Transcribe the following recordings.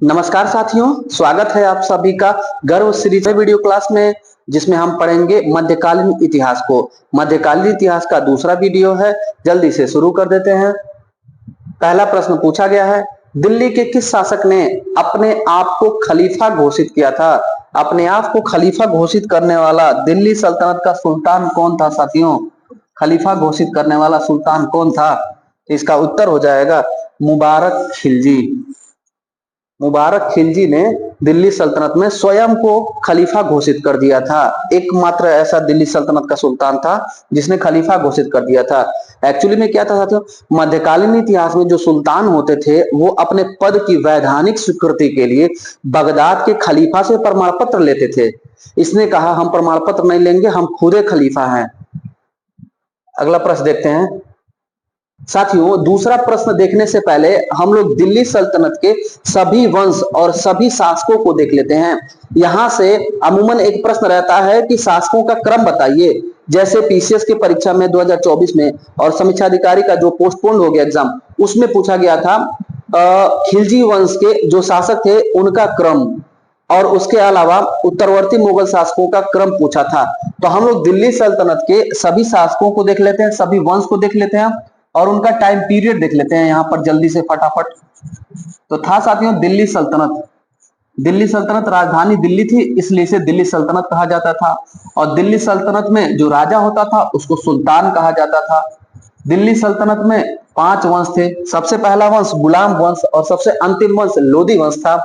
नमस्कार साथियों, स्वागत है आप सभी का गर्व सीरीज वीडियो क्लास में, जिसमें हम पढ़ेंगे मध्यकालीन इतिहास को। मध्यकालीन इतिहास का दूसरा वीडियो है। जल्दी से शुरू कर देते हैं। पहला प्रश्न पूछा गया है, दिल्ली के किस शासक ने अपने आप को खलीफा घोषित किया था? अपने आप को खलीफा घोषित करने वाला दिल्ली सल्तनत का सुल्तान कौन था साथियों? खलीफा घोषित करने वाला सुल्तान कौन था? इसका उत्तर हो जाएगा मुबारक खिलजी। मुबारक खिलजी ने दिल्ली सल्तनत में स्वयं को खलीफा घोषित कर दिया था। एकमात्र ऐसा दिल्ली सल्तनत का सुल्तान था जिसने खलीफा घोषित कर दिया था। एक्चुअली में क्या था साथियों, मध्यकालीन इतिहास में जो सुल्तान होते थे वो अपने पद की वैधानिक स्वीकृति के लिए बगदाद के खलीफा से प्रमाण पत्र लेते थे। इसने कहा हम प्रमाण पत्र नहीं लेंगे, हम खुदे खलीफा हैं। अगला प्रश्न देखते हैं साथियों। दूसरा प्रश्न देखने से पहले हम लोग दिल्ली सल्तनत के सभी वंश और सभी शासकों को देख लेते हैं। यहां से अमूमन एक प्रश्न रहता है कि शासकों का क्रम बताइए। जैसे पीसीएस की परीक्षा में 2024 में और समीक्षा अधिकारी का जो पोस्टपोन हो गया एग्जाम, उसमें पूछा गया था खिलजी वंश के जो शासक थे उनका क्रम, और उसके अलावा उत्तरवर्ती मुगल शासकों का क्रम पूछा था। तो हम लोग दिल्ली सल्तनत के सभी शासकों को देख लेते हैं, सभी वंश को देख लेते हैं और उनका टाइम पीरियड देख लेते हैं यहाँ पर जल्दी से फटाफट। तो था साथियों दिल्ली सल्तनत। दिल्ली सल्तनत राजधानी दिल्ली थी, इसलिए इसे दिल्ली सल्तनत कहा जाता था। और दिल्ली सल्तनत में जो राजा होता था उसको सुल्तान कहा जाता था। दिल्ली सल्तनत में 5 वंश थे। सबसे पहला वंश गुलाम वंश और सबसे अंतिम वंश लोधी वंश था।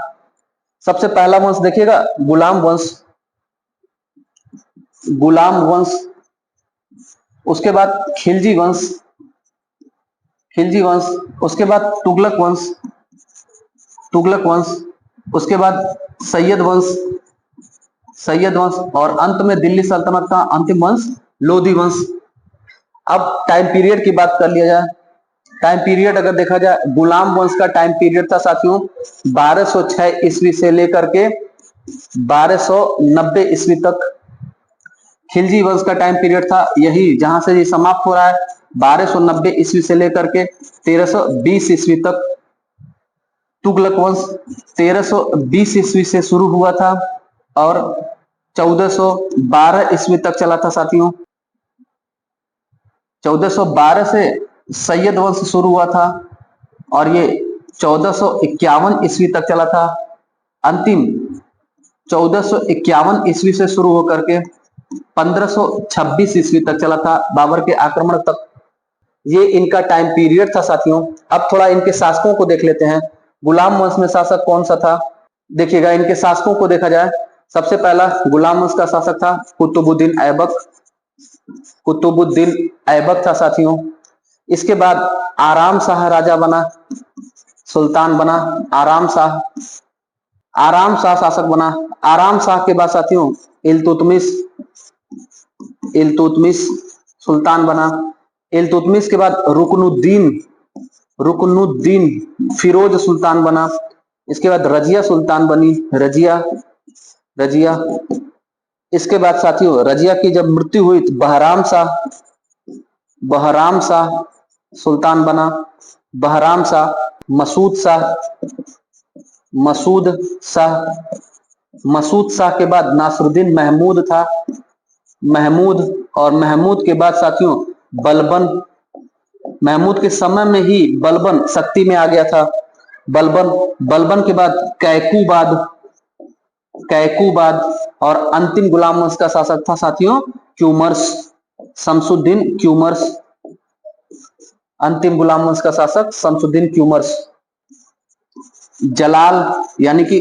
सबसे पहला वंश देखिएगा गुलाम वंश, गुलाम वंश। उसके बाद खिलजी वंश, खिलजी वंश। उसके बाद तुगलक वंश, तुगलक वंश। उसके बाद सैयद वंश, सैयद वंश। और अंत में दिल्ली सल्तनत का अंतिम वंश लोधी वंश। अब टाइम पीरियड की बात कर लिया जाए। टाइम पीरियड अगर देखा जाए, गुलाम वंश का टाइम पीरियड था साथियों 1206 ईस्वी से लेकर के 1290 ईस्वी तक। खिलजी वंश का टाइम पीरियड था यही जहां से ये समाप्त हो रहा है 1290 ईस्वी से लेकर के 1320 ईस्वी तक। तुगलक वंश 1320 ईस्वी से शुरू हुआ था और 1412 ईस्वी तक चला था साथियों। 1412 से सैयद वंश शुरू हुआ था और ये 1451 ईस्वी तक चला था। अंतिम 1451 ईस्वी से शुरू होकर के 1526 ईस्वी तक चला था, बाबर के आक्रमण तक। ये इनका टाइम पीरियड था साथियों। अब थोड़ा इनके शासकों को देख लेते हैं। गुलाम वंश में शासक कौन सा था? देखिएगा इनके शासकों को देखा जाए, सबसे पहला गुलाम वंश का शासक था कुतुबुद्दीन ऐबक। कुतुबुद्दीन ऐबक था साथियों। इसके बाद आराम शाह राजा बना, सुल्तान बना। आराम शाह, आराम शाह शासक बना। आराम शाह के बाद साथियों इल्तुतमिश, इल्तुतमिश सुल्तान बना। इल्तुतमिश के बाद रुकनुद्दीन, रुकनुद्दीन फिरोज सुल्तान बना। इसके बाद रजिया सुल्तान बनी, रजिया, रजिया। इसके बाद साथियों रजिया की जब मृत्यु हुई तो बहराम शाह, बहराम शाह सुल्तान बना। बहराम शाह। मसूद शाह, मसूद शाह। मसूद शाह के बाद नासरुद्दीन महमूद था, महमूद। और महमूद के बाद साथियों बलबन। महमूद के समय में ही बलबन शक्ति में आ गया था, बलबन। बलबन के बाद कैकूबाद, कैकूबाद। और अंतिम गुलाम वंश का शासक था साथियों क्यूमर्स, शमसुद्दीन क्यूमर्स। अंतिम गुलाम वंश का शासक शमसुद्दीन क्यूमर्स। जलाल यानी कि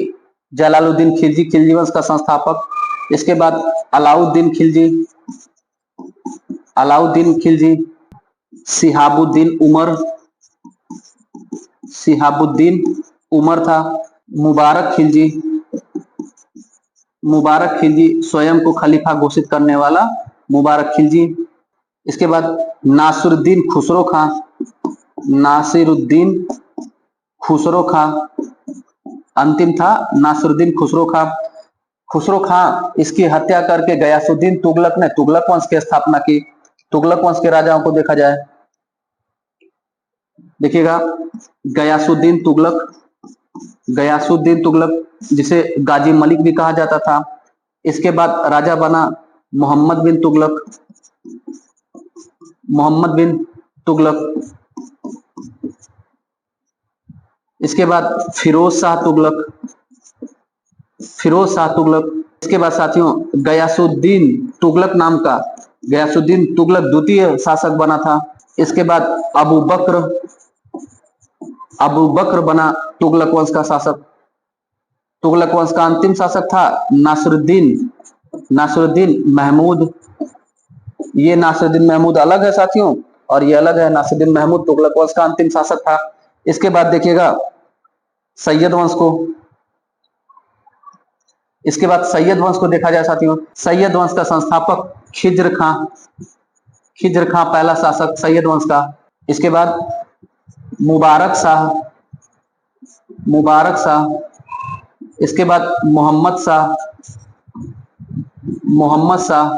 जलालुद्दीन खिलजी, खिलजी वंश का संस्थापक। इसके बाद अलाउद्दीन खिलजी, अलाउद्दीन खिलजी। शिहाबुद्दीन उमर, शिहाबुद्दीन उमर था। मुबारक खिलजी, मुबारक खिलजी स्वयं को खलीफा घोषित करने वाला मुबारक खिलजी। इसके बाद नासिरुद्दीन खुसरो खां, नासिरुद्दीन खुसरो खां। अंतिम था नासिरुद्दीन खुसरो खां। खुसरो खां इसकी हत्या करके गयासुद्दीन तुगलक ने तुगलक वंश की स्थापना की। तुगलक वंश के राजाओं को देखा जाए, देखिएगा गयासुद्दीन तुगलक, गयासुद्दीन तुगलक, जिसे गाजी मलिक भी कहा जाता था। इसके बाद राजा बना मोहम्मद बिन तुगलक। मोहम्मद बिन तुगलक। इसके बाद फिरोज शाह तुगलक। फिरोज शाह तुगलक। इसके बाद साथियों गयासुद्दीन तुगलक नाम का, गयासुद्दीन तुगलक द्वितीय शासक बना था। इसके बाद अबू बकर, अबू बकर बना तुगलक वंश का शासक। तुगलक वंश का अंतिम शासक था नासिरुद्दीन, नासिरुद्दीन महमूद। ये नासिरुद्दीन महमूद अलग है साथियों, और ये अलग है। नासिरुद्दीन महमूद तुगलक वंश का अंतिम शासक था। इसके बाद देखिएगा सैयद वंश को। इसके बाद सैयद वंश को देखा जाए साथियों, सैयद वंश का संस्थापक खिज्र खां। खिज्र खां पहला शासक सैयद वंश का। इसके बाद मुबारक शाह, मुबारक शाह। इसके बाद मोहम्मद शाह, मोहम्मद शाह,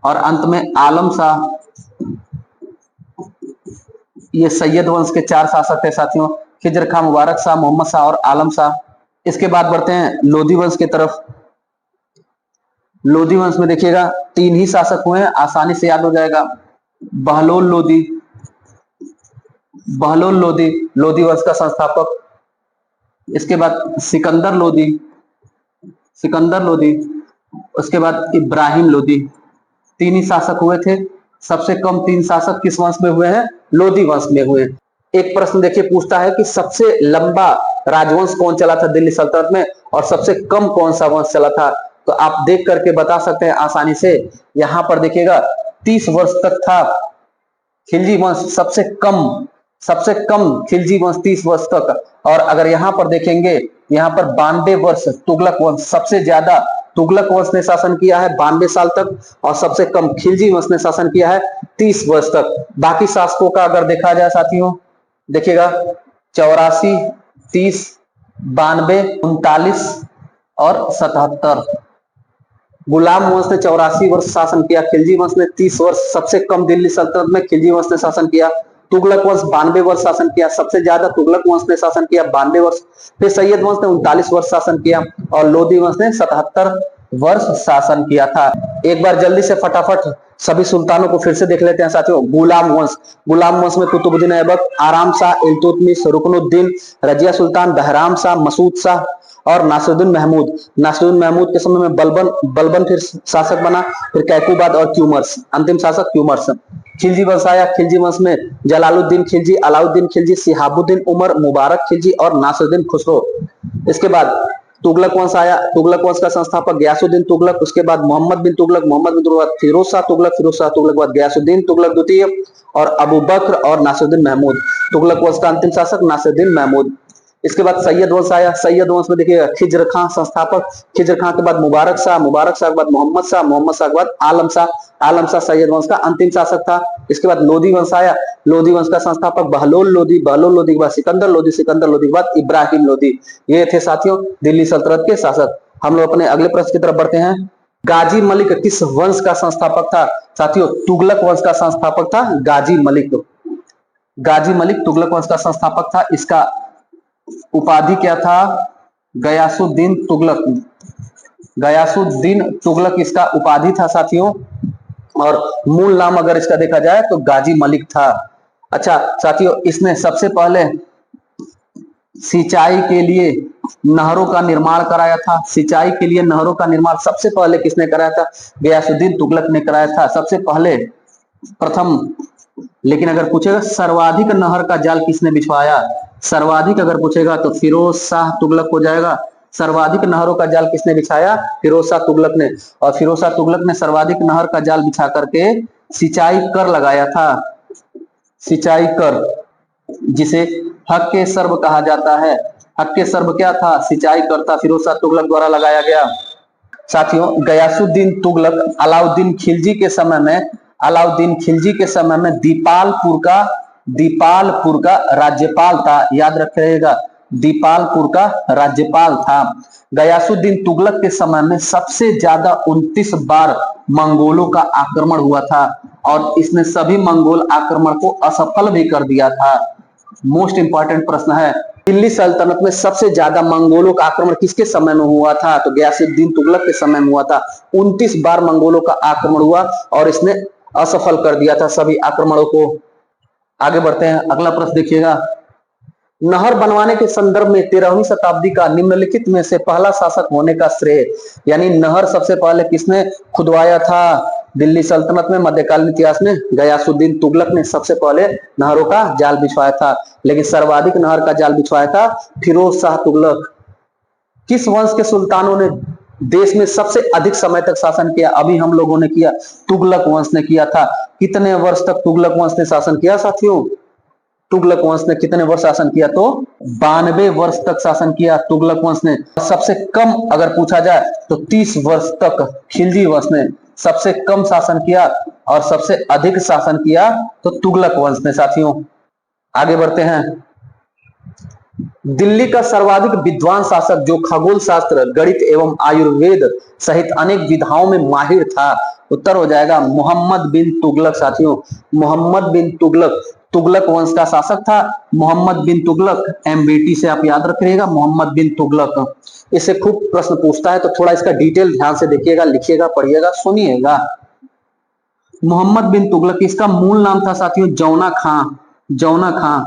और अंत में आलम शाह। ये सैयद वंश के 4 शासक थे साथियों, खिज्र खां, मुबारक शाह, मोहम्मद शाह और आलम शाह। इसके बाद बढ़ते हैं लोधी वंश की तरफ। लोधी वंश में देखिएगा 3 ही शासक हुए हैं, आसानी से याद हो जाएगा। बहलोल लोधी, बहलोल लोधी लोधी वंश का संस्थापक। इसके बाद सिकंदर लोधी, सिकंदर लोधी। उसके बाद इब्राहिम लोधी। 3 ही शासक हुए थे। सबसे कम 3 शासक किस वंश में हुए हैं? लोधी वंश में हुए। एक प्रश्न देखिए पूछता है कि सबसे लंबा राजवंश कौन चला था दिल्ली सल्तनत में, और सबसे कम कौन सा वंश चला था? तो आप देख करके बता सकते हैं आसानी से। यहां पर देखिएगा 30 वर्ष तक था खिलजी वंश, सबसे कम खिलजी वंश 30 वर्ष तक। और अगर यहां पर देखेंगे, यहां पर 92 वर्ष तुगलक वंश, सबसे ज्यादा तुगलक वंश ने शासन किया है 92 साल तक, और सबसे कम खिलजी वंश ने शासन किया है 30 वर्ष तक। बाकी शासकों का अगर देखा जाए साथियों, देखिएगा 84, 30, 92, 39 और 77। गुलाम वंश ने 84 वर्ष शासन किया, खिलजी वंश ने 30 वर्ष, सबसे कम दिल्ली सल्तनत में खिलजी वंश ने शासन किया। तुगलक वंश 92 वर्ष शासन किया, सबसे ज्यादा तुगलक वंश ने शासन किया 92 वर्ष। फिर सैयद वंश ने 39 वर्ष शासन किया, और लोधी वंश ने 77 वर्ष शासन किया था। एक बार जल्दी से फटाफट सभी सुल्तानों को फिर से देख लेते हैं साथियों। गुलाम वंश, गुलाम वंश में कुतुबुद्दीन ऐबक, आराम शाह, इल्तुतमिश, रुकनुद्दीन, रजिया सुल्तान, बहराम शाह, मसूद शाह और नासिरुद्दीन महमूद। नासिरुद्दीन महमूद के समय में बलबन फिर शासक बना, फिर कैकुबाद और क्यूमर्स, अंतिम शासक क्यूमर्स। खिलजी वंश आया, खिलजी वंश में जलालुद्दीन खिलजी, अलाउद्दीन खिलजी, सिहाबुद्दीन उमर, मुबारक खिलजी और नासिरुद्दीन खुसरो। इसके बाद तुगलक वंश आया, तुगलक वंश का संस्थापक गयासुद्दीन तुगलक। उसके बाद मोहम्मद बिन तुगलक, मोहम्मद बिन तुगलक, फिरोज शाह तुगलक, फिरोज शाह तुगलक के बाद गयासुद्दीन तुगलक द्वितीय, और अबू बकर और नासिरुद्दीन महमूद। तुगलक वंश का अंतिम शासक नासिरुद्दीन महमूद। इसके बाद सैयद वंश आया, सैयद वंश में देखिए खिज्र खां संस्थापक, खिज्र खां के बाद मुबारक शाह, मुबारक शाह के बाद मोहम्मद शाह, मोहम्मद शाह के बाद आलम शाह, आलम शाह सैयद वंश का अंतिम शासक था। इसके बाद लोधी वंश आया, लोधी वंश का संस्थापक बहलोल लोधी, बहलोल लोधी के बाद सिकंदर लोधी, सिकंदर लोधी के बाद इब्राहिम लोधी। ये थे साथियों दिल्ली सल्तनत के शासक। हम लोग अपने अगले प्रश्न की तरफ बढ़ते हैं। गाजी मलिक किस वंश का संस्थापक था? साथियों तुगलक वंश का संस्थापक था गाजी मलिक। गाजी मलिक तुगलक वंश का संस्थापक था। इसका उपाधि क्या था? गयासुद्दीन तुगलक। गयासुद्दीन तुगलक इसका उपाधि था साथियों, और मूल नाम अगर इसका देखा जाए तो गाजी मलिक था। अच्छा साथियों, इसने सबसे पहले सिंचाई के लिए नहरों का निर्माण कराया था। सिंचाई के लिए नहरों का निर्माण सबसे पहले किसने कराया था? गयासुद्दीन तुगलक ने कराया था सबसे पहले, प्रथम। लेकिन अगर पूछेगा सर्वाधिक नहर का जाल किसने बिछवाया, सर्वाधिक अगर पूछेगा तो फिरोज शाह तुगलक हो जाएगा। सर्वाधिक नहरों का जाल किसने बिछाया? फिरोज शाह तुगलक ने। और फिरोज शाह तुगलक ने सर्वाधिक नहर का जाल बिछा करके सिंचाई कर लगाया था। सिंचाई कर, जिसे हक के सर्व कहा जाता है। हक के सर्व क्या था? सिंचाई कर था, फिरोज शाह तुगलक द्वारा लगाया गया। साथियों गयासुद्दीन तुगलक अलाउद्दीन खिलजी के समय में, अलाउद्दीन खिलजी के समय में दीपालपुर का राज्यपाल था। याद रखिएगा, दीपालपुर का राज्यपाल था। गयासुद्दीन तुगलक के समय में सबसे ज्यादा 29 बार मंगोलों का आक्रमण हुआ था, और इसने सभी मंगोल आक्रमण को असफल भी कर दिया था। मोस्ट इंपॉर्टेंट प्रश्न है, दिल्ली सल्तनत में सबसे ज्यादा मंगोलों का आक्रमण किसके समय में हुआ था? तो गयासुद्दीन तुगलक के समय में हुआ था। 29 बार मंगोलों का आक्रमण हुआ और इसने असफल कर दिया था सभी आक्रमणों को। आगे बढ़ते हैं, अगला प्रश्न देखिएगा। नहर बनवाने के संदर्भ में 13वीं शताब्दी का निम्नलिखित में से पहला शासक होने का श्रेय, यानी नहर सबसे पहले किसने खुदवाया था दिल्ली सल्तनत में? मध्यकालीन इतिहास में गयासुद्दीन तुगलक ने सबसे पहले नहरों का जाल बिछवाया था। लेकिन सर्वाधिक नहर का जाल बिछवाया था फिरोज शाह तुगलक। किस वंश के सुल्तानों ने देश में सबसे अधिक समय तक शासन किया? अभी हम लोगों ने किया, तुगलक वंश ने किया था। कितने वर्ष तक तुगलक वंश ने शासन किया साथियों? तुगलक वंश ने कितने वर्ष शासन किया? तो 92 वर्ष तक शासन किया तुगलक वंश ने। सबसे कम अगर पूछा जाए तो 30 वर्ष तक खिलजी वंश ने सबसे कम शासन किया और सबसे अधिक शासन किया तो तुगलक वंश ने साथियों। आगे बढ़ते हैं। दिल्ली का सर्वाधिक विद्वान शासक जो खगोल शास्त्र, गणित एवं आयुर्वेद सहित अनेक विधाओं में माहिर था, उत्तर हो जाएगा मोहम्मद बिन तुगलक साथियों। मोहम्मद बिन तुगलक तुगलक वंश का शासक था। मोहम्मद बिन तुगलक, एमबीटी से आप याद रखिएगा, मोहम्मद बिन तुगलक। इससे खूब प्रश्न पूछता है तो थोड़ा इसका डिटेल ध्यान से देखिएगा, लिखिएगा, पढ़िएगा, सुनिएगा। मोहम्मद बिन तुगलक, इसका मूल नाम था साथियों जौना खां। जौना खां,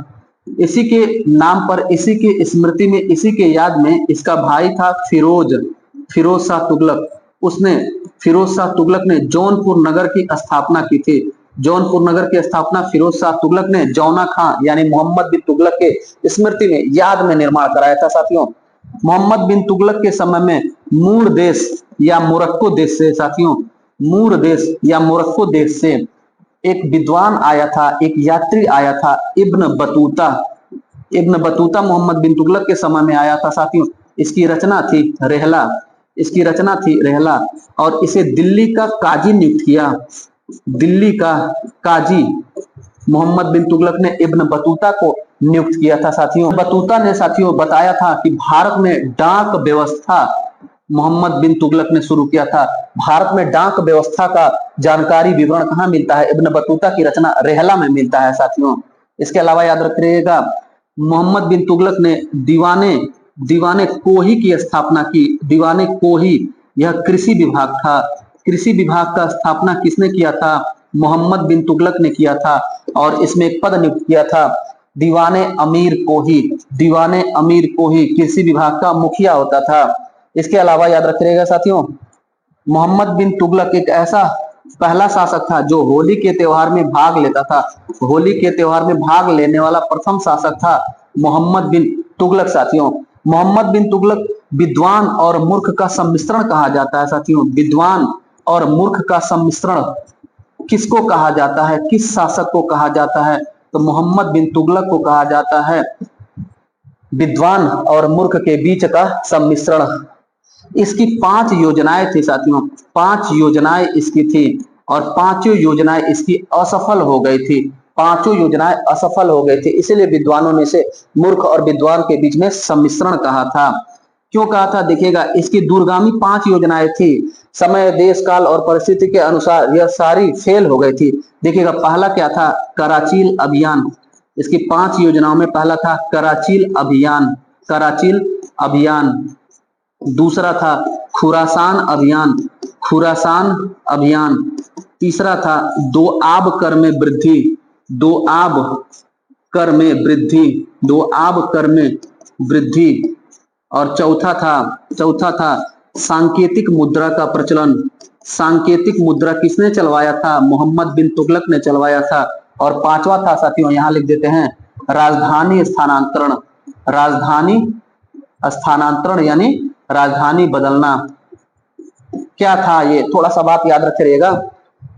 इसी के नाम पर, इसी के स्मृति में, इसी के याद में इसका भाई था फिरोज शाह तुगलक। उसने, फिरोज शाह तुगलक ने जौनपुर नगर की स्थापना की थी। जौनपुर नगर की स्थापना फिरोज शाह तुगलक ने जौना खां यानी मोहम्मद बिन तुगलक के स्मृति में, याद में निर्माण कराया था साथियों। मोहम्मद बिन तुगलक के समय में मूर देश या मोरक्को देश से साथियों, मूर देश या मोरक्को देश से एक विद्वान आया था, एक यात्री आया था, Ibn Battuta. Ibn Battuta Mohammad bin Tughlaq के समय में आया था साथियों। इसकी रचना थी रेहला, इसकी रचना थी रेहला, और इसे दिल्ली का काजी नियुक्त किया। दिल्ली का काजी मोहम्मद बिन तुगलक ने इब्न बतूता को नियुक्त किया था साथियों। बतूता ने साथियों बताया था कि भारत में डाक व्यवस्था मोहम्मद बिन तुगलक ने शुरू किया था। भारत में डाक व्यवस्था का जानकारी विवरण कहाँ मिलता है? इब्न बतूता की रचना रेहला में मिलता है साथियों। इसके अलावा याद रखिएगा, मोहम्मद बिन तुगलक ने दीवाने कोही की स्थापना की। दीवाने कोही यह कृषि विभाग था। कृषि विभाग का स्थापना किसने किया था? मोहम्मद बिन तुगलक ने किया था, और इसमें एक पद नियुक्त किया था दीवाने अमीर कोही। दीवाने अमीर कोही कृषि विभाग का मुखिया होता था। इसके अलावा याद रखिएगा साथियों, मोहम्मद बिन तुगलक एक ऐसा पहला शासक था जो होली के त्योहार में भाग लेता था। होली के त्योहार में भाग लेने वाला प्रथम शासक था मोहम्मद बिन तुगलक साथियों। मोहम्मद बिन तुगलक विद्वान और मूर्ख का सम्मिश्रण कहा जाता है साथियों। विद्वान और मूर्ख का सम्मिश्रण किसको कहा जाता है? किस शासक को कहा जाता है? तो मोहम्मद बिन तुगलक को कहा जाता है विद्वान और मूर्ख के बीच का सम्मिश्रण। इसकी 5 योजनाएं थी साथियों, 5 योजनाएं इसकी थी, और 5 योजनाएं इसकी असफल हो गई थी। 5 योजनाएं असफल हो गई थी, इसीलिए विद्वानों ने इसे मूर्ख और विद्वान के बीच में सम्मिश्रण कहा था। क्यों कहा था? देखिएगा, इसकी दूरगामी 5 योजनाएं थी। समय, देश, काल और परिस्थिति के अनुसार यह सारी फेल हो गई थी। देखिएगा, पहला क्या था? कराचील अभियान। इसकी 5 योजनाओं में पहला था कराचील अभियान। कराचील अभियान। दूसरा था खुरासान अभियान। खुरासान अभियान। तीसरा था दोआब कर में वृद्धि। दोआब कर में वृद्धि। दोआब कर में वृद्धि। और चौथा था सांकेतिक मुद्रा का प्रचलन। सांकेतिक मुद्रा किसने चलवाया था? मोहम्मद बिन तुगलक ने चलवाया था। और 5वां था साथियों, यहां लिख देते हैं, राजधानी स्थानांतरण। राजधानी स्थानांतरण यानी राजधानी बदलना। क्या था ये? थोड़ा सा बात याद रखिएगा।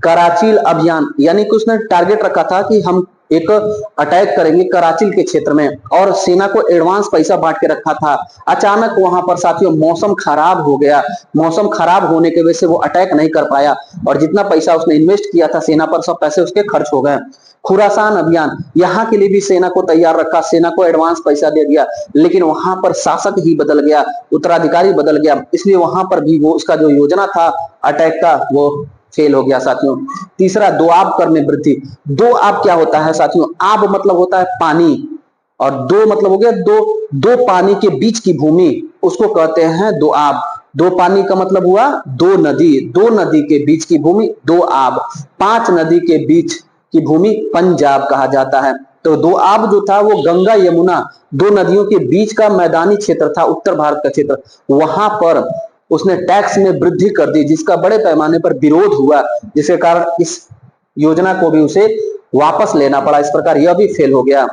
कराचील अभियान यानी कि उसने टारगेट रखा था कि हम एक अटैक करेंगे कराचील के क्षेत्र में, और सेना को एडवांस पैसा बांट के रखा था। अचानक वहां पर साथियों मौसम खराब हो गया। मौसम खराब होने की वजह से वो अटैक नहीं कर पाया, और जितना पैसा उसने इन्वेस्ट किया था सेना पर, सब पैसे उसके खर्च हो गए। खुरासान अभियान, यहाँ के लिए भी सेना को तैयार रखा, सेना को एडवांस पैसा दे दिया, लेकिन वहां पर शासक ही बदल गया, उत्तराधिकारी बदल गया, इसलिए वहां पर भी वो उसका जो योजना था अटैक का वो फेल हो गया साथियों। तीसरा दोआब कर में वृद्धि। दोआब क्या होता है साथियों? आब मतलब होता है पानी, और दो मतलब हो गया दो, दो पानी के बीच की भूमि उसको कहते हैं दोआब। दो पानी का मतलब हुआ दो नदी, दो नदी के बीच की भूमि दोआब। पांच नदी के बीच की भूमि पंजाब कहा जाता है। तो दोआब जो था वो गंगा यमुना दो नदियों के बीच का मैदानी क्षेत्र था, उत्तर भारत का क्षेत्र। वहां पर उसने टैक्स में वृद्धि कर दी, जिसका बड़े पैमाने पर विरोध हुआ, जिसके कारण इस योजना को भी उसे वापस लेना पड़ा। इस प्रकार यह भी फेल हो गया।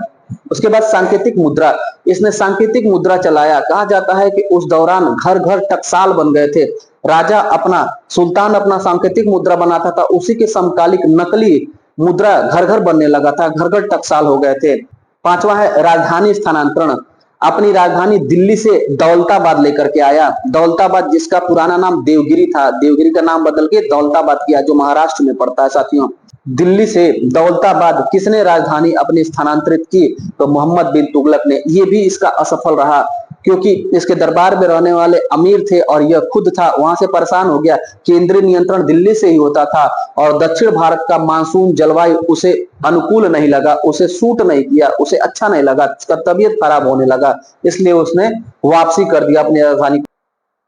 उसके बाद सांकेतिक मुद्रा, इसने सांकेतिक मुद्रा चलाया। कहा जाता है कि उस दौरान घर घर टकसाल बन गए थे। राजा अपना, सुल्तान अपना सांकेतिक मुद्रा बनाता था, उसी के समकालिक नकली मुद्रा घर घर बनने लगा था, घर घर टकसाल हो गए थे। पांचवा है राजधानी स्थानांतरण। अपनी राजधानी दिल्ली से दौलताबाद लेकर के आया। दौलताबाद जिसका पुराना नाम देवगिरी था, देवगिरी का नाम बदल के दौलताबाद किया, जो महाराष्ट्र में पड़ता है साथियों। दिल्ली से दौलताबाद किसने राजधानी अपनी स्थानांतरित की? तो मोहम्मद बिन तुगलक ने। ये भी इसका असफल रहा, क्योंकि इसके दरबार में रहने वाले अमीर थे और यह खुद था, वहां से परेशान हो गया। केंद्रीय नियंत्रण दिल्ली से ही होता था और दक्षिण भारत का मानसून जलवायु उसे अनुकूल नहीं लगा, उसे सूट नहीं किया, उसे अच्छा नहीं लगा, उसका तबीयत खराब होने लगा, इसलिए उसने वापसी कर दिया अपनी राजधानी।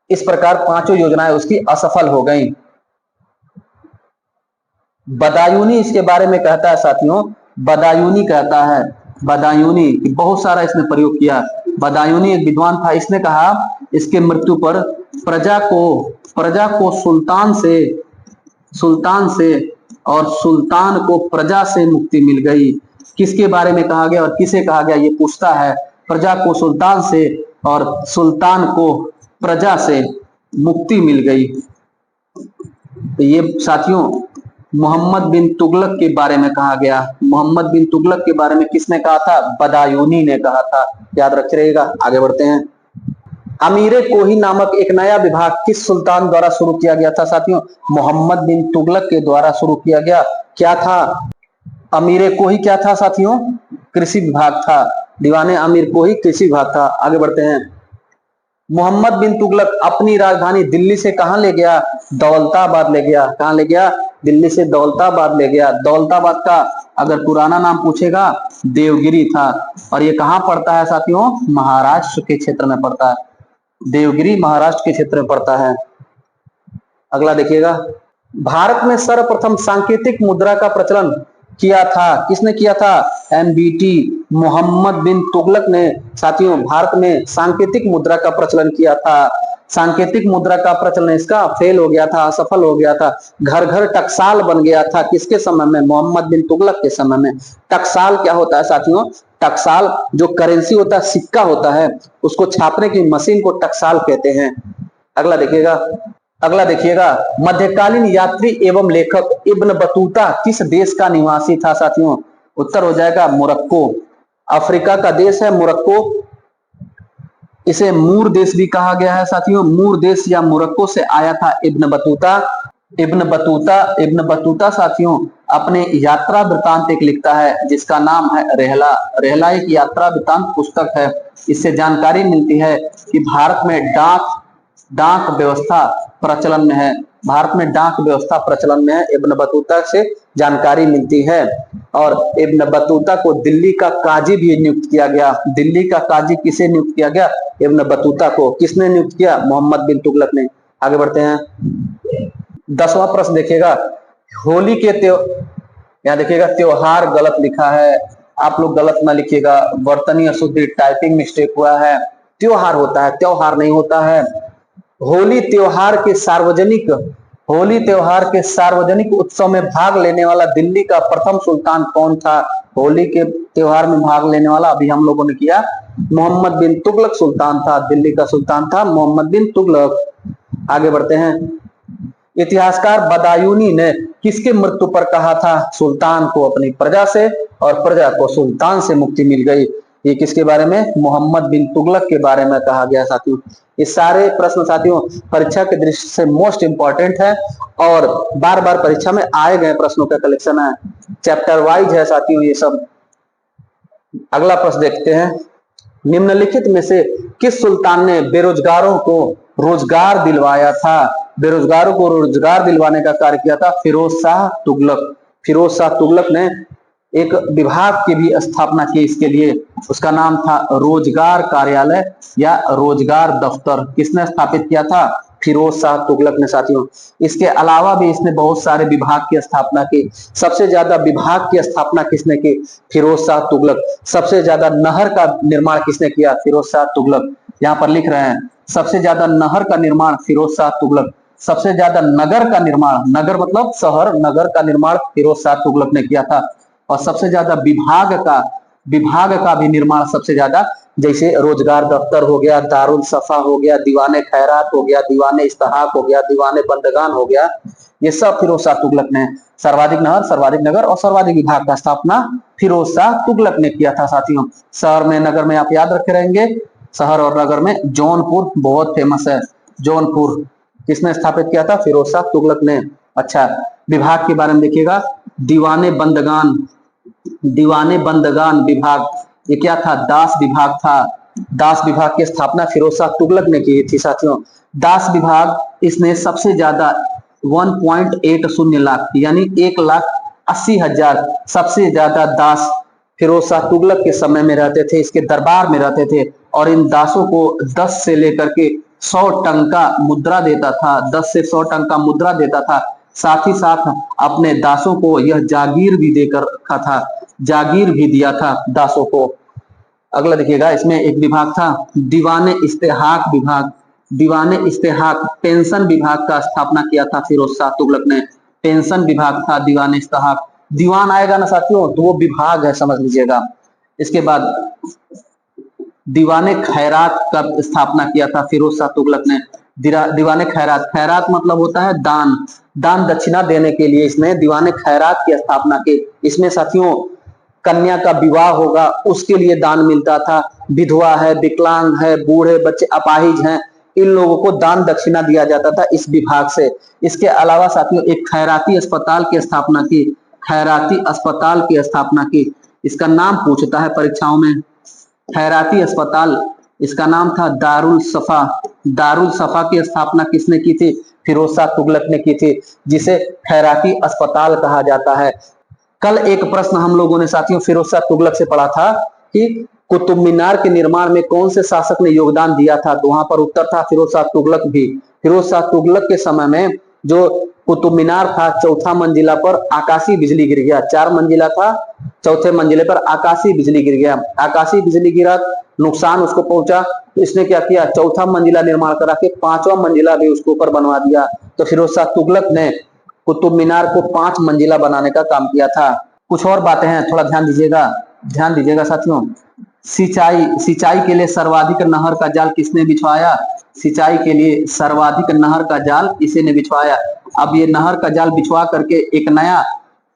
इस प्रकार पांचों योजनाएं उसकी असफल हो गई। बदायूनी इसके बारे में कहता है साथियों, बदायूनी कहता है, बदायूनी बहुत सारा इसने प्रयोग किया। बदायूनी एक विद्वान था, इसने कहा इसके मृत्यु पर प्रजा को सुल्तान से और सुल्तान को प्रजा से मुक्ति मिल गई। किसके बारे में कहा गया और किसे कहा गया, ये पूछता है। प्रजा को सुल्तान से और सुल्तान को प्रजा से मुक्ति मिल गई। तो ये साथियों मोहम्मद बिन तुगलक के बारे में कहा गया। मोहम्मद बिन तुगलक के बारे में किसने कहा था? बदायूनी ने कहा था। याद रख रहिएगा। आगे बढ़ते हैं। अमीरे कोही नामक एक नया विभाग किस सुल्तान द्वारा शुरू किया गया था साथियों? मोहम्मद बिन तुगलक के द्वारा शुरू किया गया। क्या था? अमीरे कोही क्या था साथियों? कृषि विभाग था। दीवाने अमीर कोही कृषि विभाग था। आगे बढ़ते हैं। मोहम्मद बिन तुगलक अपनी राजधानी दिल्ली से कहां ले गया? दौलताबाद ले गया। कहां ले गया? दिल्ली से दौलताबाद ले गया। दौलताबाद का अगर पुराना नाम पूछेगा देवगिरी था। और ये कहां पड़ता है साथियों? महाराष्ट्र के क्षेत्र में पड़ता है। देवगिरी महाराष्ट्र के क्षेत्र में पड़ता है। अगला देखिएगा। भारत में सर्वप्रथम सांकेतिक मुद्रा का प्रचलन किया था। किसने किया था? MBT मोहम्मद बिन तुगलक ने साथियों भारत में सांकेतिक मुद्रा का प्रचलन किया था। सांकेतिक मुद्रा का प्रचलन इसका फेल हो गया था, असफल हो गया था। घर घर टकसाल बन गया था। किसके समय में? मोहम्मद बिन तुगलक के समय में। टकसाल क्या होता है साथियों? टकसाल जो करेंसी होता है, सिक्का होता है, उसको छापने की मशीन को टकसाल कहते हैं। अगला देखिएगा। अगला देखिएगा। मध्यकालीन यात्री एवं लेखक इब्न बतूता किस देश का निवासी था साथियों? उत्तर हो जाएगा मोरक्को। अफ्रीका का देश है मोरक्को। इसे मूर देश भी कहा गया है साथियों। मूर देश या मोरक्को से आया था इब्न बतूता। इब्न बतूता साथियों अपने यात्रा वृतांत एक लिखता है, जिसका नाम है रेहला। रेहला एक यात्रा वृतांत पुस्तक है। इससे जानकारी मिलती है कि भारत में डाक व्यवस्था प्रचलन में है। भारत में डाक व्यवस्था प्रचलन में है। इब्न बतूता से जानकारी मिलती है। और इब्न बतूता को दिल्ली का काजी भी नियुक्त किया गया। दिल्ली का काजी किसे नियुक्त किया गया? इब्न बतूता को। किसने नियुक्त किया? मोहम्मद बिन तुगलक ने। आगे बढ़ते हैं। 10वां प्रश्न देखिएगा। होली के यहाँ देखिएगा त्योहार गलत लिखा है, आप लोग गलत ना लिखिएगा। वर्तनी अशुद्धि, टाइपिंग मिस्टेक हुआ है। त्योहार होता है, त्योहार नहीं होता है। होली त्योहार के सार्वजनिक उत्सव में भाग लेने वाला दिल्ली का प्रथम सुल्तान कौन था? होली के त्योहार में भाग लेने वाला अभी हम लोगों ने किया, मोहम्मद बिन तुगलक सुल्तान था। दिल्ली का सुल्तान था मोहम्मद बिन तुगलक। आगे बढ़ते हैं। इतिहासकार बदायूनी ने किसके मृत्यु पर कहा था? सुल्तान को अपनी प्रजा से और प्रजा को सुल्तान से मुक्ति मिल गई। ये किसके बारे में? मोहम्मद बिन तुगलक के बारे में कहा गया साथियों। ये सारे प्रश्न साथियों परीक्षा के दृष्टि से मोस्ट इंपॉर्टेंट है और बार बार परीक्षा में आए गए प्रश्नों का कलेक्शन है। चैप्टर वाइज है साथियों ये सब। अगला प्रश्न देखते हैं। निम्नलिखित में से किस सुल्तान ने बेरोजगारों को रोजगार दिलवाया था? बेरोजगारों को रोजगार दिलवाने का कार्य किया था फिरोज शाह तुगलक। फिरोज शाह तुगलक ने एक विभाग की भी स्थापना की इसके लिए, उसका नाम था रोजगार कार्यालय या रोजगार दफ्तर। किसने स्थापित किया था? फिरोज शाह तुगलक ने साथियों। इसके अलावा भी इसने बहुत सारे विभाग की स्थापना की। सबसे ज्यादा विभाग की स्थापना किसने की? फिरोज शाह तुगलक। सबसे ज्यादा नहर का निर्माण किसने किया? फिरोज शाह तुगलक। यहाँ पर लिख रहे हैं, सबसे ज्यादा नहर का निर्माण फिरोज शाह तुगलक। सबसे ज्यादा नगर का निर्माण, नगर मतलब शहर, नगर का निर्माण फिरोज शाह तुगलक ने किया था। और सबसे ज्यादा विभाग का भी निर्माण सबसे ज्यादा, जैसे रोजगार दफ्तर हो गया, दारुल सफा हो गया, दीवाने खैरात हो गया, दीवाने इस्तेहाक हो गया, दीवाने बंदगान हो गया, ये सब फिरोज शाह तुगलक ने। सर्वाधिक नहर, सर्वाधिक नगर और सर्वाधिक विभाग का स्थापना फिरोज शाह तुगलक ने किया था साथियों। शहर में नगर में आप याद रखे रहेंगे, शहर और नगर में जौनपुर बहुत फेमस है। जौनपुर किसने स्थापित किया था? फिरोज शाह तुगलक ने। अच्छा, विभाग के बारे में देखिएगा, दीवाने बंदगान, दीवाने बंदगान विभाग, ये क्या था? दास विभाग था। दास विभाग की स्थापना फिरोज शाह तुगलक ने की थी साथियों। दास विभाग इसने सबसे ज्यादा 1.80 लाख यानी 1,80,000 सबसे ज्यादा दास फिरोज शाह तुगलक के समय में रहते थे, इसके दरबार में रहते थे। और इन दासों को 10 से लेकर के 100 टंका मुद्रा देता था, 10 से 100 टंका मुद्रा देता था। साथ ही साथ अपने दासों को यह जागीर भी देकर रखा था, जागीर भी दिया था दासों को। अगला देखिएगा, इसमें एक विभाग था दीवाने इस्तेहाक विभाग। दीवाने इस्तेहाक पेंशन विभाग का स्थापना किया था फिरोज शाह तुगलक ने। पेंशन विभाग था दीवाने इस्तेहाक। दीवान आएगा ना साथियों, तो वो विभाग है, समझ लीजिएगा। इसके बाद दीवाने खैरात का स्थापना किया था फिरोज शाह तुगलक ने। दीवाने खैरात, खैरात मतलब होता है दान, दान दक्षिणा देने के लिए इसने दीवाने खैरात की स्थापना की। इसमें साथियों कन्या का विवाह होगा उसके लिए दान मिलता था, विधवा है, विकलांग है, बूढ़े बच्चे अपाहिज हैं, इन लोगों को दान दक्षिणा दिया जाता था इस विभाग से। इसके अलावा साथियों एक खैराती अस्पताल की स्थापना की, खैराती अस्पताल की स्थापना की। इसका नाम पूछता है परीक्षाओं में, खैराती अस्पताल, इसका नाम था दारुल सफा। दारुल सफा की स्थापना किसने की थी? फिरोज शाह तुगलक ने की थी, जिसे खैराती अस्पताल कहा जाता है। कल एक प्रश्न हम लोगों ने साथियों फिरोज शाह तुगलक से पढ़ा था कि कुतुब मीनार के निर्माण में कौन से शासक ने योगदान दिया था, तो वहां पर उत्तर था फिरोज शाह तुगलक भी। फिरोज शाह तुगलक के समय में जो कुतुब मीनार था, चौथा मंजिला पर आकाशीय बिजली गिर गया। 4 मंजिला था, चौथे मंजिले पर आकाशीय बिजली गिर गया। आकाशीय बिजली गिरा, नुकसान उसको पहुंचा, इसने क्या किया? चौथा मंजिला निर्माण करा के 5वां मंजिला भी उसके ऊपर बनवा दिया। तो फिरोज शाह तुगलक ने कुतुब मीनार को 5 मंजिला बनाने का काम किया था। कुछ और बातें हैं, थोड़ा ध्यान दीजिएगा साथियों। सिंचाई के लिए सर्वाधिक नहर का जाल किसने बिछवाया? सिंचाई के लिए सर्वाधिक नहर का जाल इसी ने बिछवाया। अब ये नहर का जाल बिछवा करके एक नया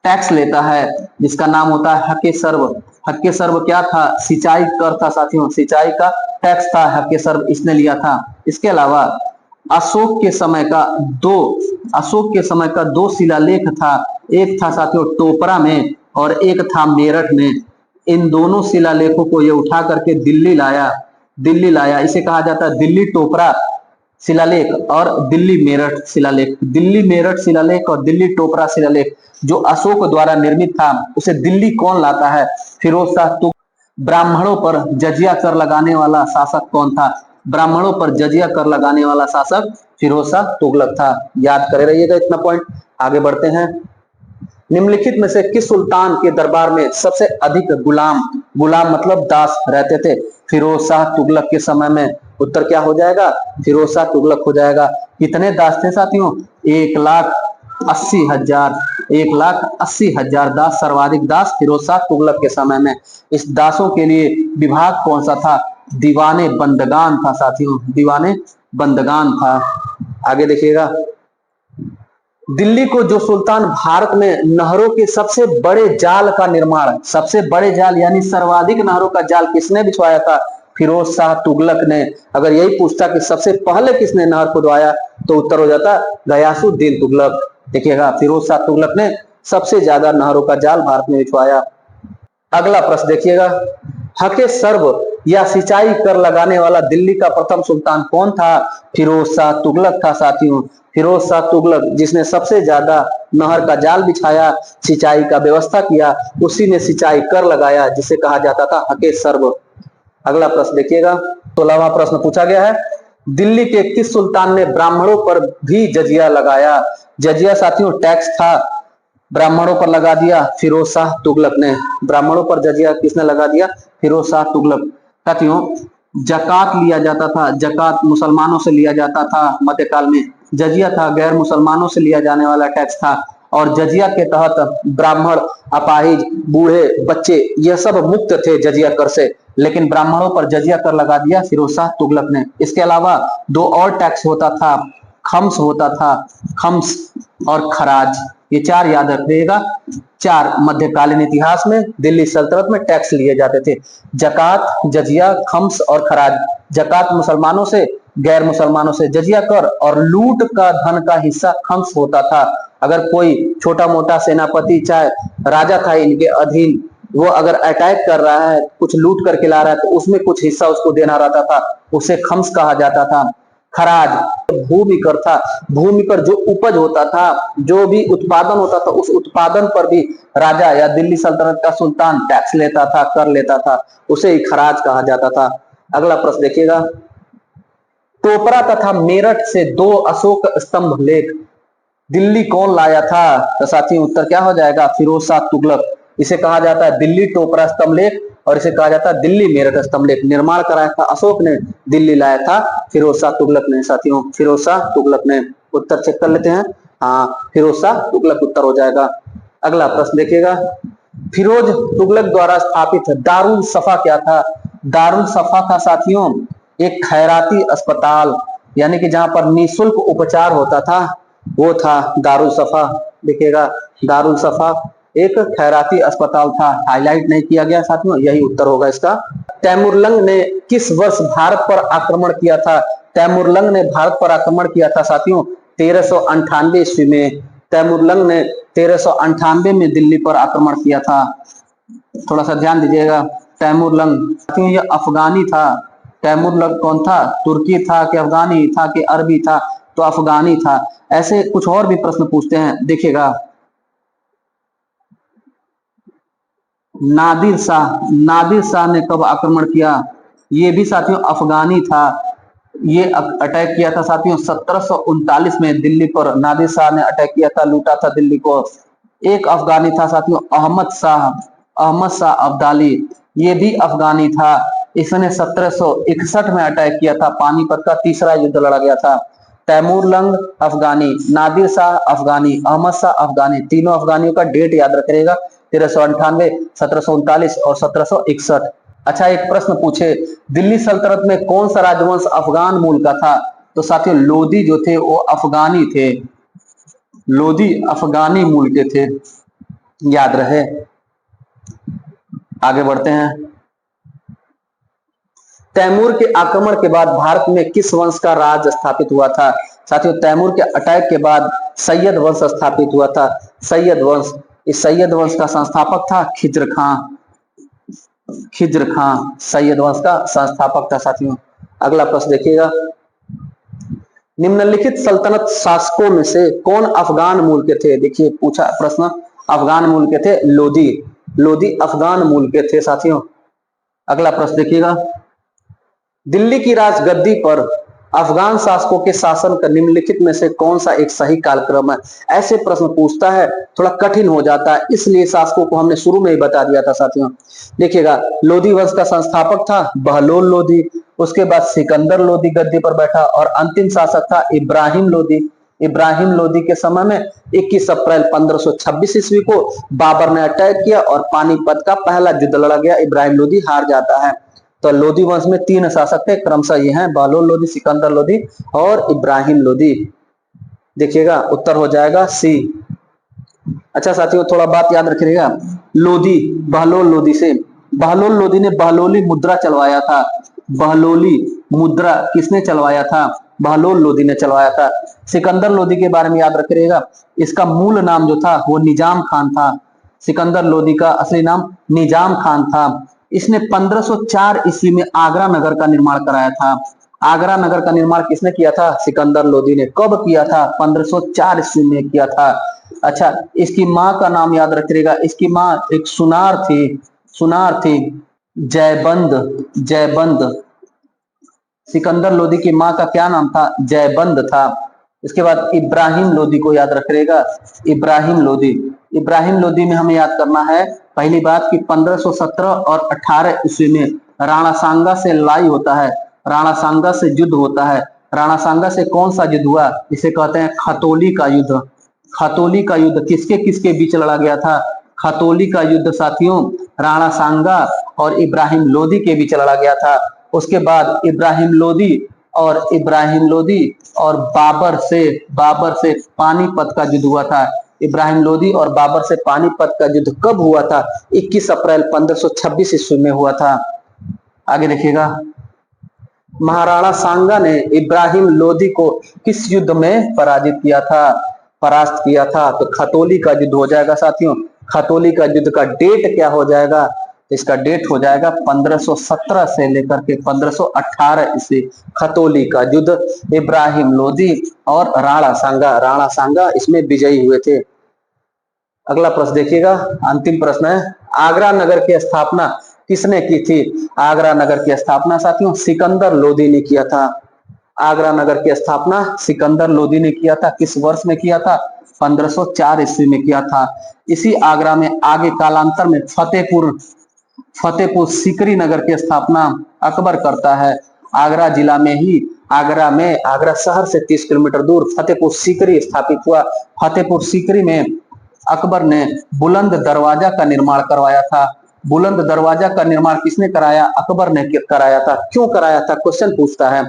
टैक्स लेता है जिसका नाम होता है हके सर्व। हके सर्व क्या था? सिंचाई कर था साथियों, सिंचाई का टैक्स था हके सर्व, इसने लिया था। इसके अलावा अशोक के समय का 2 शिलालेख था। एक था साथियों टोपरा में और एक था मेरठ में। इन दोनों शिलालेखों को ये उठा करके दिल्ली लाया। इसे कहा जाता है दिल्ली टोपरा शिलालेख और दिल्ली मेरठ शिलालेख। दिल्ली मेरठ शिलालेख और दिल्ली टोपरा शिलालेख जो अशोक द्वारा निर्मित था, उसे दिल्ली कौन लाता है? फिरोज शाह तुगलक। ब्राह्मणों पर जजिया कर लगाने वाला शासक कौन था? ब्राह्मणों पर जजिया कर लगाने वाला शासक फिरोज शाह तुगलक था। याद करे रहिएगा इतना पॉइंट। आगे बढ़ते हैं। निम्नलिखित में से किस सुल्तान के दरबार में सबसे अधिक गुलाम मतलब दास रहते थे? फिरोज शाह तुगलक के समय में। उत्तर क्या हो जाएगा? फिरोज शाह तुगलक हो जाएगा। कितने दास थे साथियों? 1,80,000। 1,80,000 दास, सर्वाधिक दास फिरोज शाह तुगलक के समय में। इस दासों के लिए विभाग कौन सा था? दीवाने बंदगान था साथियों, दीवाने बंदगान था। आगे देखिएगा, दिल्ली को जो सुल्तान भारत में नहरों के सबसे बड़े जाल का निर्माण, सबसे बड़े जाल यानी सर्वाधिक नहरों का जाल किसने बिछवाया था? फिरोज शाह तुगलक ने। अगर यही पूछता कि सबसे पहले किसने नहर खुदवाया, तो उत्तर हो जाता गयासुद्दीन तुगलक। देखिएगा, फिरोज शाह तुगलक ने सबसे ज्यादा नहरों का जाल भारत में बिछवाया। अगला प्रश्न देखिएगा, हके सर्व या सिंचाई कर लगाने वाला दिल्ली का प्रथम सुल्तान कौन था? फिरोज शाह तुगलक था साथियों। फिरोज शाह तुगलक, जिसने सबसे ज्यादा नहर का जाल बिछाया, सिंचाई का व्यवस्था किया, उसी ने सिंचाई कर लगाया, जिसे कहा जाता था हके सर्व। अगला प्रश्न देखिएगा, 16वां प्रश्न पूछा गया है, दिल्ली के किस सुल्तान ने ब्राह्मणों पर भी जजिया लगाया? जजिया साथियों टैक्स था, ब्राह्मणों पर लगा दिया फिरोज शाह तुगलक ने। ब्राह्मणों पर जजिया किसने लगा दिया? फिरोज शाह तुगलक। साथियों जकात लिया जाता था, जकात मुसलमानों से लिया जाता था मध्यकाल में। जजिया था गैर मुसलमानों से लिया जाने वाला टैक्स था, और जजिया के तहत ब्राह्मण, अपाहिज, बूढ़े, बच्चे यह सब मुक्त थे जजिया कर से। लेकिन ब्राह्मणों पर जजिया कर लगा दिया फिरोज शाह तुगलक ने। इसके अलावा दो और टैक्स होता था, खम्स होता था, खम्स और खराज, ये चार याद रखिएगा। चार मध्यकालीन इतिहास में दिल्ली सल्तनत में टैक्स लिए जाते थे, जकात, जजिया, खम्स और खराज। जकात मुसलमानों से, गैर मुसलमानों से जजिया कर, और लूट का धन का हिस्सा खम्स होता था। अगर कोई छोटा मोटा सेनापति, चाहे राजा था इनके अधीन, वो अगर अटैक कर रहा है, कुछ लूट करके ला रहा है, तो उसमें कुछ हिस्सा उसको देना रहता था, उसे खम्स कहा जाता था। खराज भूमि कर था, भूमि पर जो उपज होता था, जो भी उत्पादन होता था, उस उत्पादन पर भी राजा या दिल्ली सल्तनत का सुल्तान टैक्स लेता था, कर लेता था, उसे ही खराज कहा जाता था। अगला प्रश्न देखिएगा, टोपरा तथा मेरठ से दो अशोक स्तंभ लेख दिल्ली कौन लाया था? तो साथियों उत्तर क्या हो जाएगा? फिरोज शाह तुगलक। इसे कहा जाता है दिल्ली टोपरा स्तंभ लेख, और इसे कहा जाता है दिल्ली मेरठ स्तंभ लेख। निर्माण कराया था अशोक ने, दिल्ली लाया था फिरोज शाह तुगलक ने। साथियों फिरोज शाह तुगलक ने। उत्तर चेक कर लेते हैं, हाँ फिरोज शाह तुगलक उत्तर हो जाएगा। अगला प्रश्न देखिएगा, फिरोज तुगलक द्वारा स्थापित दारुल सफा क्या था? दारुल सफा था साथियों एक खैराती अस्पताल, यानी कि जहां पर निःशुल्क उपचार होता था, वो था दारुल सफा। देखिएगा दारुल सफा एक खैराती अस्पताल था, हाईलाइट नहीं किया गया साथियों, यही उत्तर होगा इसका। तैमुरलंग ने किस वर्ष भारत पर आक्रमण किया था? तैमुरलंग ने भारत पर आक्रमण किया था साथियों 1398 ईस्वी में। तैमुरलंग ने 1398 में दिल्ली पर आक्रमण किया था। थोड़ा सा ध्यान दीजिएगा, तैमुरलंग साथियों ये अफगानी था। तैमुरलंग कौन था? तुर्की था कि अफगानी था कि अरबी था? तो अफगानी था। ऐसे कुछ और भी प्रश्न पूछते हैं, देखिएगा नादिर शाह ने कब आक्रमण किया? ये भी साथियों अफगानी था। ये अटैक किया था साथियों 1739 में दिल्ली पर। नादिर शाह ने अटैक किया था, लूटा था दिल्ली को। एक अफगानी था साथियों अहमद शाह अब्दाली, ये भी अफगानी था। इसने 1761 में अटैक किया था, पानीपत का तीसरा युद्ध लड़ा गया था। तैमूरलंग अफगानी, नादिर शाह अफगानी, अहमद शाह अफगानी, तीनों अफगानियों का डेट याद रखिएगा 1398, 1739 और 1761। अच्छा एक प्रश्न पूछे, दिल्ली सल्तनत में कौन सा राजवंश अफगान मूल का था? तो साथियों लोधी जो थे वो अफगानी थे, लोधी अफगानी मूल के थे, याद रहे। आगे बढ़ते हैं, तैमूर के आक्रमण के बाद भारत में किस वंश का राज स्थापित हुआ था? साथियों तैमूर के अटैक के बाद सैयद वंश स्थापित हुआ था, सैयद वंश। इस सैयद वंश का संस्थापक था खिज्र खां। खिज्र खां सैयद वंश का संस्थापक था साथियों। अगला प्रश्न देखिएगा, निम्नलिखित सल्तनत शासकों में से कौन अफगान मूल के थे? देखिए पूछा प्रश्न, अफगान मूल के थे लोधी, लोधी अफगान मूल के थे साथियों। अगला प्रश्न देखिएगा, दिल्ली की राजगद्दी पर अफगान शासकों के शासन का निम्नलिखित में से कौन सा एक सही कालक्रम है? ऐसे प्रश्न पूछता है, थोड़ा कठिन हो जाता है, इसलिए शासकों को हमने शुरू में ही बता दिया था साथियों। देखिएगा लोधी वंश का संस्थापक था बहलोल लोधी, उसके बाद सिकंदर लोधी गद्दी पर बैठा, और अंतिम शासक था इब्राहिम लोधी। इब्राहिम लोधी के समय में 21 अप्रैल 1526 ईस्वी को बाबर ने अटैक किया और पानीपत का पहला युद्ध लड़ा गया, इब्राहिम लोधी हार जाता है। तो लोधी वंश में 3 शासक थे, क्रमशः ये हैं बहलोल लोधी, सिकंदर लोधी और इब्राहिम लोधी। देखिएगा उत्तर हो जाएगा सी। अच्छा साथियों थोड़ा बात याद रखिएगा, लोधी बहलोल लोधी से, बहलोल लोधी ने बहलोली मुद्रा चलवाया था। बहलोली मुद्रा किसने चलवाया था? बहलोल लोधी ने चलवाया था। सिकंदर लोधी के बारे में याद रखिएगा, इसका मूल नाम जो था वो निजाम खान था। सिकंदर लोदी का असली नाम निजाम खान था। इसने 1504 ईस्वी में आगरा नगर का निर्माण कराया था। आगरा नगर का निर्माण किसने किया था? सिकंदर लोदी ने। कब किया था? 1504 ईस्वी में किया था। अच्छा, इसकी माँ का नाम याद रखिएगा। इसकी माँ एक सुनार थी, जयबंद। जयबंद। सिकंदर लोदी की माँ का क्या नाम था? जयबंद था। इसके बाद इब्राहिम लोदी को याद रखिएगा। इब्राहिम लोदी। इब्राहिम लोदी में हमें याद करना है पहली बात कि 1517 और 18 ईस्वी में राणा सांगा से लड़ाई होता है, राणा सांगा से युद्ध होता है। राणा सांगा से कौन सा युद्ध हुआ? इसे कहते हैं खतौली का युद्ध। खतौली का युद्ध किसके किसके बीच लड़ा गया था? खतौली का युद्ध साथियों राणा सांगा और इब्राहिम लोदी के बीच लड़ा गया था। उसके बाद इब्राहिम लोदी और बाबर से पानीपत का युद्ध हुआ था। इब्राहिम लोदी और बाबर से पानीपत का युद्ध कब हुआ था? 21 अप्रैल 1526 ईस्वी में हुआ था। आगे देखिएगा, महाराणा सांगा ने इब्राहिम लोदी को किस युद्ध में परास्त किया था? तो खतौली का युद्ध हो जाएगा साथियों। खतौली का युद्ध का डेट क्या हो जाएगा? इसका डेट हो जाएगा 1517 से लेकर के 1518 ईस्वी। खतौली का युद्ध इब्राहिम लोदी और राणा सांगा इसमें विजयी हुए थे। अगला प्रश्न देखिएगा, अंतिम प्रश्न है, आगरा नगर की स्थापना किसने की थी? आगरा नगर की स्थापना साथियों सिकंदर लोदी ने किया था। आगरा नगर की स्थापना सिकंदर लोदी ने किया था। किस वर्ष में किया था? 1504 ईस्वी में किया था। इसी आगरा में आगे कालांतर में फतेहपुर सीकरी नगर की स्थापना अकबर करता है। आगरा जिला में ही आगरा शहर से 30 किलोमीटर दूर फतेहपुर सीकरी स्थापित हुआ। फतेहपुर सीकरी में अकबर ने बुलंद दरवाजा का निर्माण करवाया था। बुलंद दरवाजा का निर्माण किसने कराया? अकबर ने कराया था। क्यों कराया था? क्वेश्चन पूछता है,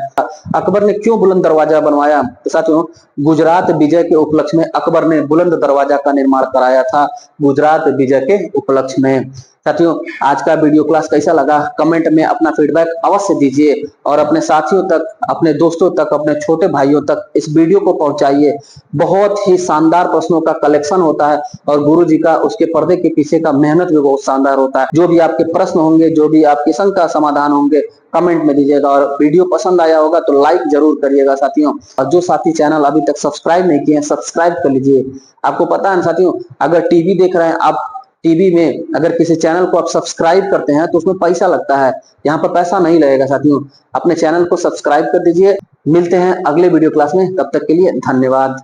अकबर ने क्यों बुलंद दरवाजा बनवाया? तो साथियों गुजरात विजय के उपलक्ष्य में अकबर ने बुलंद दरवाजा का निर्माण कराया था। गुजरात विजय के उपलक्ष्य में। साथियों आज का वीडियो क्लास कैसा लगा कमेंट में अपना फीडबैक अवश्य दीजिए और अपने साथियों तक, अपने दोस्तों तक, अपने छोटे भाइयों तक इस वीडियो को पहुंचाइए। बहुत ही शानदार प्रश्नों का कलेक्शन होता है और गुरुजी का उसके पर्दे के पीछे का मेहनत भी बहुत शानदार होता है। जो भी आपके प्रश्न होंगे, जो भी आपकी शंका समाधान होंगे कमेंट में दीजिएगा और वीडियो पसंद आया होगा तो लाइक जरूर करिएगा साथियों। और जो साथी चैनल अभी तक सब्सक्राइब नहीं किए हैं सब्सक्राइब कर लीजिए। आपको पता है साथियों, अगर टीवी देख रहे हैं आप, टीवी में अगर किसी चैनल को आप सब्सक्राइब करते हैं तो उसमें पैसा लगता है, यहाँ पर पैसा नहीं लगेगा साथियों। अपने चैनल को सब्सक्राइब कर दीजिए। मिलते हैं अगले वीडियो क्लास में, तब तक के लिए धन्यवाद।